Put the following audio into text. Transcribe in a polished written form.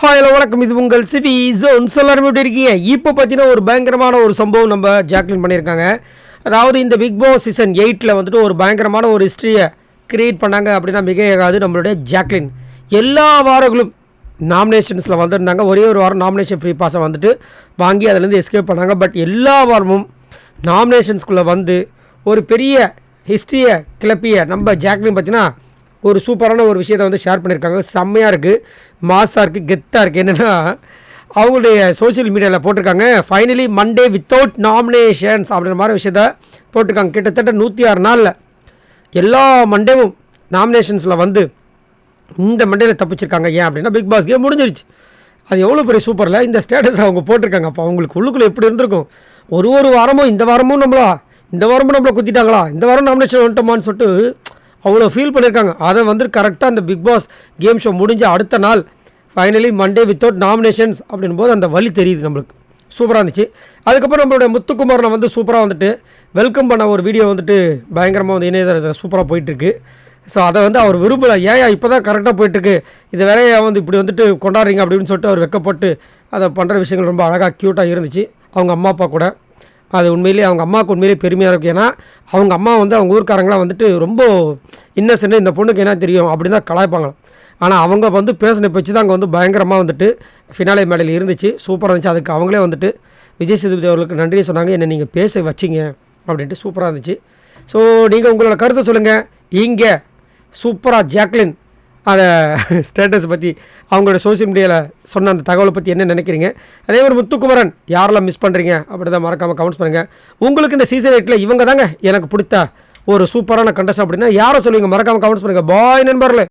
Hello வணக்கம், இது உங்கள் சிவி ஜோன். எல்லாரும் எப்படி இருக்கீங்க? இப்போ பார்த்தீங்கன்னா ஒரு பயங்கரமான ஒரு சம்பவம் நம்ம ஜாக்லின் பண்ணியிருக்காங்க. அதாவது இந்த பிக் பாஸ் சீசன் 8ல் வந்துட்டு ஒரு பயங்கரமான ஒரு ஹிஸ்ட்ரியை கிரியேட் பண்ணாங்க அப்படின்னா மிகையாகாது நம்மளுடைய ஜாக்லின். எல்லா வாரங்களும் நாமினேஷன்ஸில் வந்திருந்தாங்க. ஒரே ஒரு வாரம் நாமினேஷன் ஃப்ரீ பாஸை வந்துட்டு வாங்கி அதிலேருந்து எஸ்கேப் பண்ணாங்க. பட் எல்லா வாரமும் நாமினேஷன்ஸ்குள்ளே வந்து ஒரு பெரிய ஹிஸ்ட்ரியை கிளப்பிய நம்ம ஜாக்லின் பார்த்தீங்கன்னா ஒரு சூப்பரான ஒரு விஷயத்தை வந்து ஷேர் பண்ணியிருக்காங்க. செம்மையாக இருக்குது, மாஸாக இருக்குது, கெத்தாக இருக்குது. என்னென்னா அவங்களுடைய சோஷியல் மீடியாவில் போட்டிருக்காங்க, ஃபைனலி மண்டே வித்தவுட் நாமினேஷன்ஸ் அப்படின்ற மாதிரி விஷயத்த போட்டிருக்காங்க. கிட்டத்தட்ட 106 நாளில் எல்லா மண்டேவும் நாமினேஷன்ஸில் வந்து இந்த மண்டேயில் தப்பிச்சிருக்காங்க. ஏன் அப்படின்னா பிக் பாஸ் கேம் முடிஞ்சிருச்சு. அது எவ்வளோ பெரிய சூப்பரில் இந்த ஸ்டேட்டஸ் அவங்க போட்டிருக்காங்க. அப்போ அவங்களுக்கு உள்ளுக்குள்ளே எப்படி இருந்திருக்கும்? ஒரு வாரமும் இந்த வாரமும் நம்மளை குத்திட்டாங்களா, இந்த வாரம் நாமினேஷன் வந்துட்டோமான்னு சொல்லிட்டு அவ்வளோ ஃபீல் பண்ணியிருக்காங்க. அதை வந்து கரெக்டாக அந்த பிக் பாஸ் கேம் ஷோ முடிஞ்ச அடுத்த நாள் ஃபைனலி மண்டே வித்தவுட் நாமினேஷன்ஸ் அப்படின் போது அந்த வழி தெரியுது நம்மளுக்கு. சூப்பராக இருந்துச்சு. அதுக்கப்புறம் நம்மளுடைய முத்துக்குமாரனை வந்து சூப்பராக வந்துட்டு வெல்கம் பண்ண ஒரு வீடியோ வந்துட்டு பயங்கரமாக வந்து இணையதளத்தில் சூப்பராக போயிட்டுருக்கு. ஸோ அதை வந்து அவர் விரும்பலை. ஏன் இப்போ தான் கரெக்டாக போயிட்டுருக்கு, இது வேறையா வந்து இப்படி வந்துட்டு கொண்டாடுறீங்க அப்படின்னு சொல்லிட்டு அவர் வெக்கப்பட்டு அதை பண்ணுற விஷயங்கள் ரொம்ப அழகாக க்யூட்டாக இருந்துச்சு. அவங்க அம்மா அப்பா கூட அது உண்மையிலேயே அவங்க அம்மாவுக்கு உண்மையிலேயே பெருமையாக இருக்குது. ஏன்னா அவங்க அம்மா வந்து அவங்க ஊருக்காரங்களாம் வந்துட்டு ரொம்ப இன்னசென்ட், இந்த பொண்ணுக்கு என்ன தெரியும் அப்படின்னு தான் கலாய்ப்பாங்களாம். ஆனால் அவங்க வந்து பேசின பேச்சு தான் அங்கே வந்து பயங்கரமாக வந்துட்டு ஃபினாலே மேடையில் இருந்துச்சு. சூப்பராக இருந்துச்சு. அதுக்கு அவங்களே வந்துட்டு விஜய் சேதுபதி அவர்களுக்கு நன்றியை சொன்னாங்க, என்னை நீங்கள் பேச வச்சிங்க அப்படின்ட்டு சூப்பராக இருந்துச்சு. ஸோ நீங்கள் உங்களோட கருத்தை சொல்லுங்கள். இங்கே சூப்பராக ஜாக்லின் அதை ஸ்டேட்டஸ் பற்றி அவங்களோட சோஷியல் மீடியாவில் சொன்ன அந்த தகவலை பற்றி என்ன நினைக்கிறீங்க? அதே மாதிரி முத்துக்குமரன் யாரெல்லாம் மிஸ் பண்ணுறீங்க அப்படி தான் மறக்காமல் கமெண்ட்ஸ் பண்ணுங்கள். உங்களுக்கு இந்த சீசன் 8ல் இவங்க தாங்க எனக்கு பிடித்த ஒரு சூப்பரான கண்டஸ்ட் அப்படின்னா யாரை சொல்லுவீங்க? மறக்காமல் கமெண்ட்ஸ் பண்ணுங்கள். பாய் நண்பர்களே.